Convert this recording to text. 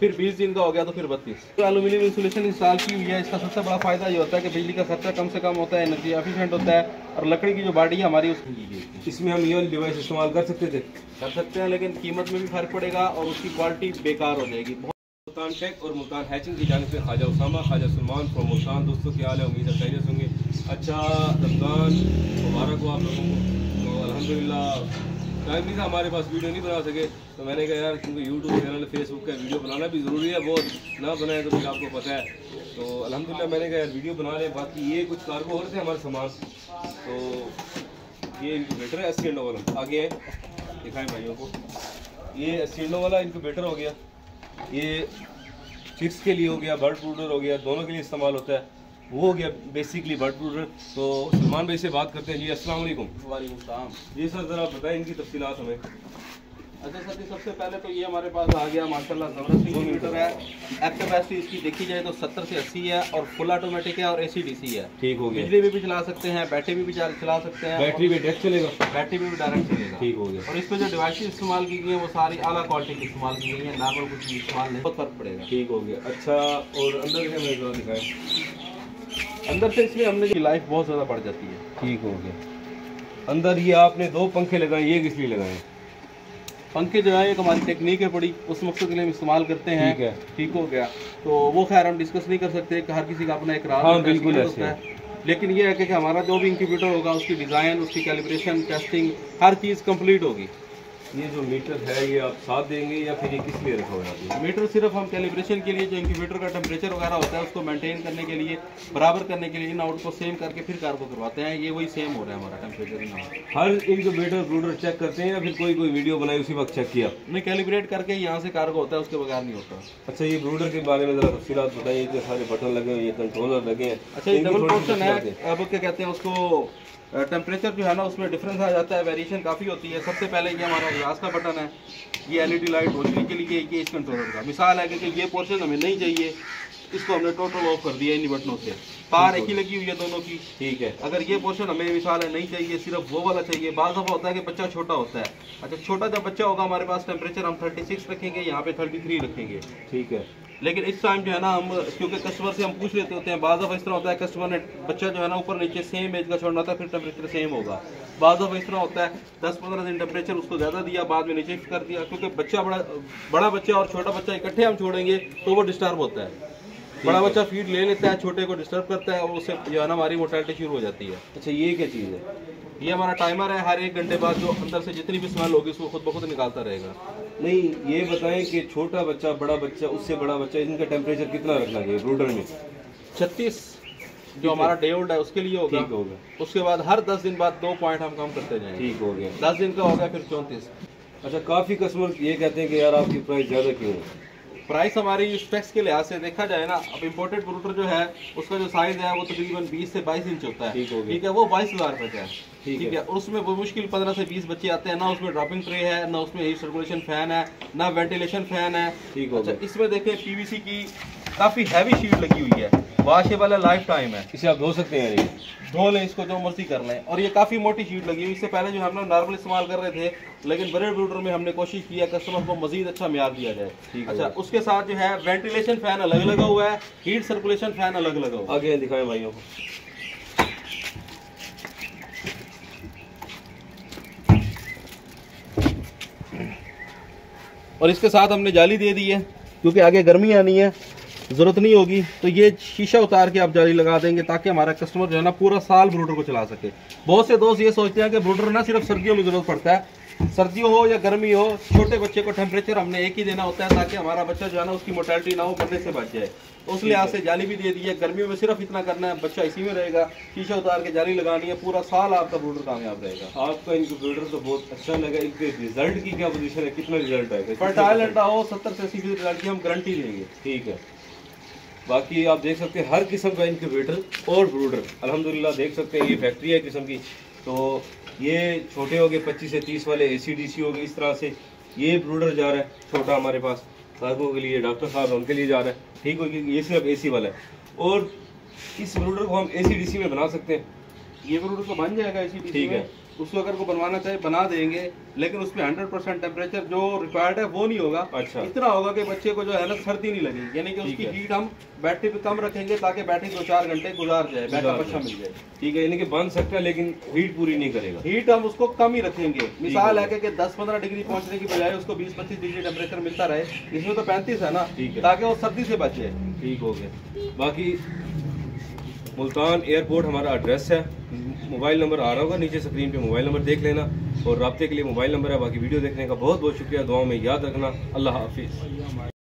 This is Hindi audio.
फिर 20 दिन का हो गया तो फिर 32। तो एल्यूमिनियम इंसुलेशन इंस्टॉल की हुई है, इसका सबसे बड़ा फायदा ये होता है कि बिजली का खर्चा कम से कम होता है, एनर्जी एफिशिएंट होता है, और लकड़ी की जो बॉडी है हमारी उसकी इसमें हम ये वाली डिवाइस इस्तेमाल कर सकते हैं, लेकिन कीमत में भी फर्क पड़ेगा और उसकी क्वालिटी बेकार हो जाएगी। मुल्तान टेक और मुल्तान हैचिंग की जानिब से ख्वाजा उसामा, ख्वाजा सलमान फ्रॉम मुल्तान। दोस्तों क्या हाल है, उम्मीद है खैरियत होंगे। अच्छा रमज़ान मुबारक हो आप लोगों को। तो अल्हम्दुलिल्लाह टाइम नहीं था हमारे पास, वीडियो नहीं बना सके, तो मैंने कहा यार क्योंकि यूट्यूब चैनल फेसबुक का वीडियो बनाना भी ज़रूरी है, बहुत ना बनाए तो फिर आपको पता है। तो अल्हम्दुलिल्लाह मैंने कहा यार वीडियो बना रहे। बाकी ये कुछ कार्गो हो रहे थे हमारे सामान, तो ये इनक्यूबेटर है एस्टेंडो वाला, आगे है दिखाएं भाइयों को। ये एस्टेंडो वाला इनक्यूबेटर हो गया, ये चिक्स के लिए हो गया, बर्ड ब्रूडर हो गया, दोनों के लिए इस्तेमाल होता है। वो हो गया बेसिकली बर्ड ब्रूडर। तो सलमान भाई से बात करते हैं जी। अस्सलाम वालेकुम। वालेकुम सलाम। जी सर ज़रा बताएं इनकी तफसीलात हमें। अच्छा सर, सबसे पहले तो ये हमारे पास आ गया माशाल्लाह ज़बरदस्त इन्वर्टर है। एक्टिव कैपेसिटी इसकी देखी जाए तो 70 से 80 है, और फुल ऑटोमेटिक है और AC/DC है। ठीक हो गया। बिजली में भी चला सकते हैं, बैटरी में भी चला सकते हैं। बैटरी भी डायरेक्ट चलेगा? बैटरी में भी डायरेक्ट चलेगा। ठीक हो गया। और इस पे जो डिवाइस इस्तेमाल की गई है वो सारी आला क्वालिटी की इस्तेमाल की गई है, नॉर्मल कुछ इस्तेमाल नहीं, बहुत फर्क पड़ेगा। ठीक हो गया। अच्छा और अंदर से हमें ज़रा दिखाएं। अंदर से इसमें हमने की लाइफ बहुत ज़्यादा बढ़ जाती है। ठीक हो गया। अंदर ये आपने 2 पंखे लगाए, ये किस लिए लगाए? पंखे जो है एक हमारी टेक्निक है बड़ी, उस मकसद के लिए हम इस्तेमाल करते हैं। ठीक है। ठीक हो गया। तो वो खैर हम डिस्कस नहीं कर सकते कि हर किसी का अपना एक राज हाँ बिल्कुल ऐसे है, लेकिन ये है कि हमारा जो भी इंक्यूबेटर होगा उसकी डिज़ाइन, उसकी कैलिब्रेशन, टेस्टिंग, हर चीज़ कंप्लीट होगी। ये जो मीटर है ये आप साथ देंगे या फिर ये किस लिए रखा हुआ है? मीटर सिर्फ हम कैलिब्रेशन के लिए, जो इंक्यूबेटर का टेम्परेचर वगैरह होता है उसको मेंटेन करने के लिए, बराबर करने के लिए, इन आउट को सेम करके फिर कार्गो करवाते हैं। ये वही सेम हो रहा है हमारा टेम्परेचर इन आउट। हर इंक्यूबेटर ब्रूडर चेक करते हैं या फिर कोई वीडियो बनाई उसी वक्त चेक किया? नहीं, कैलिब्रेट करके यहाँ से कार्गो होता है, उसके बगैर नहीं होता। अच्छा ये ब्रूडर के बारे में जरा तफसीलात बताइए। इतने सारे बटन लगे हुए, ये कंट्रोलर लगे हैं। अच्छा ये डबल पोर्शन है, अब क्या कहते हैं उसको, टेम्परेचर जो है ना उसमें डिफरेंस आ जाता है, वेरिएशन काफ़ी होती है। सबसे पहले ये हमारा ग्लास का बटन है, ये LED लाइट रोशनी के लिए, ये इस कंट्रोलर का मिसाल है कि ये पोर्शन हमें नहीं चाहिए, इसको हमने टोटल ऑफ कर दिया इन बटनों से। तार एक ही लगी हुई है दोनों की। ठीक है। अगर ये पोर्शन हमें मिसाल है नहीं चाहिए, सिर्फ वो वाला चाहिए। बाज़ दफ़ा होता है कि बच्चा छोटा होता है। अच्छा छोटा जब बच्चा होगा हमारे पास टेम्परेचर हम 36 रखेंगे, यहाँ पे 33 रखेंगे। ठीक है। लेकिन इस टाइम जो है ना हम, क्योंकि कस्टमर से हम पूछ लेते होते हैं, बाज़ दफ़ा इस तरह होता है कस्टमर ने बच्चा जो है ना ऊपर नीचे सेम एज का छोड़ना होता है, फिर टेम्परेचर सेम होगा। बाज़ दफ़ा इस तरह होता है 10-15 दिन टेम्परेचर उसको ज़्यादा दिया, बाद में नीचे कर दिया, क्योंकि बच्चा बड़ा बच्चा और छोटा बच्चा इकट्ठे हम छोड़ेंगे तो वो डिस्टर्ब होता है। बड़ा बच्चा फीड ले लेता है, छोटे को डिस्टर्ब करता है, और उससे जो है ना हमारी मोर्टेलिटी शुरू हो जाती है। अच्छा ये क्या चीज़ है? ये हमारा टाइमर है, हर 1 घंटे बाद जो अंदर से जितनी भी स्मेल होगी उसको खुद ब खुद निकालता रहेगा। नहीं ये बताएं कि छोटा बच्चा, बड़ा बच्चा, उससे बड़ा बच्चा, इनका टेम्परेचर कितना रखना चाहिए ब्रूडर में? 36 जो हमारा डे ओल्ड है उसके लिए होगा। ठीक होगा। उसके बाद हर 10 दिन बाद 2 पॉइंट हम कम करते जाएंगे। ठीक हो गया। 10 दिन का हो गया फिर 34। अच्छा काफ़ी कस्टमर ये कहते हैं कि यार आपकी प्राइस ज़्यादा क्यों है? प्राइस हमारी स्पेक्स के लिहाज से देखा जाए ना, अब इम्पोर्टेड ब्रूडर जो है उसका जो साइज है वो तकरीबन 20 से 22 इंच होता है। ठीक है, वो 22,000 रुपये का है। ठीक है, और उसमें वो मुश्किल 15 से 20 बच्चे आते हैं, ना उसमें ड्रॉपिंग ट्रे है, ना उसमें हीट सर्कुलेशन फैन है, ना वेंटिलेशन फैन है। ठीक हो गया। अच्छा इसमें देखें PVC की काफ़ी हैवी शीट लगी हुई है, वॉशेबल है, लाइफ टाइम है। इसे आप धो सकते हैं, धो लें इसको जो मर्जी कर लें। और ये काफ़ी मोटी शीट लगी हुई, इससे पहले जो हम लोग नॉर्मल इस्तेमाल कर रहे थे, लेकिन बड़े ब्रूडर में हमने कोशिश किया कस्टमर को मजीद अच्छा म्यार दिया जाए। अच्छा उसके साथ जो है वेंटिलेशन फैन अलग लगा हुआ है, हीट सर्कुलेशन फैन अलग लगा हुआ है। आगे दिखाएं भाइयों को। और इसके साथ हमने जाली दे दी है, क्योंकि आगे गर्मी आनी है, ज़रूरत नहीं होगी तो ये शीशा उतार के आप जाली लगा देंगे, ताकि हमारा कस्टमर जो है ना पूरा साल ब्रूडर को चला सके। बहुत से दोस्त ये सोचते हैं कि ब्रूडर ना सिर्फ सर्दियों में ज़रूरत पड़ता है, सर्दियों हो या गर्मी हो, छोटे बच्चे को टेम्परेचर हमने एक ही देना होता है, ताकि हमारा बच्चा जो है ना उसकी मोर्टेलिटी ना हो, मरने से बच जाए। उस लिहाज से जाली भी दे दी है। गर्मियों में सिर्फ इतना करना है, बच्चा इसी में रहेगा, शीशा उतार के जाली लगानी है, पूरा साल आपका ब्रूडर कामयाब रहेगा। आपका इंक्यूबेटर तो बहुत अच्छा लगा। इनके रिजल्ट की क्या पोजीशन है, कितना रिजल्ट आएगा? फर्टाइल अंडा हो 70 से 80% रिजल्ट की हम गारंटी देंगे। ठीक है। बाकी आप देख सकते हैं हर किस्म का इंक्यूबेटर और ब्रूडर अल्हम्दुलिल्लाह देख सकते हैं। ये फैक्ट्री है किस्म की, तो ये छोटे हो गए 25 से 30 वाले, AC/DC हो गए। इस तरह से ये ब्रूडर जा रहा है छोटा हमारे पास कार्गो के लिए, डॉक्टर साहब उनके लिए जा रहा है। ठीक होगी, ये सिर्फ AC वाला है, और इस ब्रूडर को हम AC/DC में बना सकते हैं। ये ब्रूडर तो बन जाएगा AC/DC ठीक है। उसको अगर को बनवाना चाहे बना देंगे, लेकिन उसमें 100% टेम्परेचर जो रिक्वायर्ड है वो नहीं होगा। अच्छा। इतना होगा कि बच्चे को जो है ना सर्दी नहीं लगेगी, यानी कि उसकी हीट हम बैटरी पे कम रखेंगे ताकि बैटरी 2-4 घंटे गुजार जाए, बैकअप अच्छा मिल जाए। ठीक है, यानी कि बन सकता है लेकिन हीट पूरी नहीं करेगा। हीट हम उसको कम ही रखेंगे। मिसाल है कि 10-15 डिग्री पहुंचने की बजाय उसको 20-25 डिग्री टेम्परेचर मिलता रहे। इसमें तो 35 है ना, ताकि वो सर्दी से बचे। ठीक हो गया। बाकी मुल्तान एयरपोर्ट हमारा एड्रेस है, मोबाइल नंबर आ रहा होगा नीचे स्क्रीन पे, मोबाइल नंबर देख लेना और राब्ते के लिए मोबाइल नंबर है। बाकी वीडियो देखने का बहुत बहुत शुक्रिया, दुआओं में याद रखना। अल्लाह हाफिज़।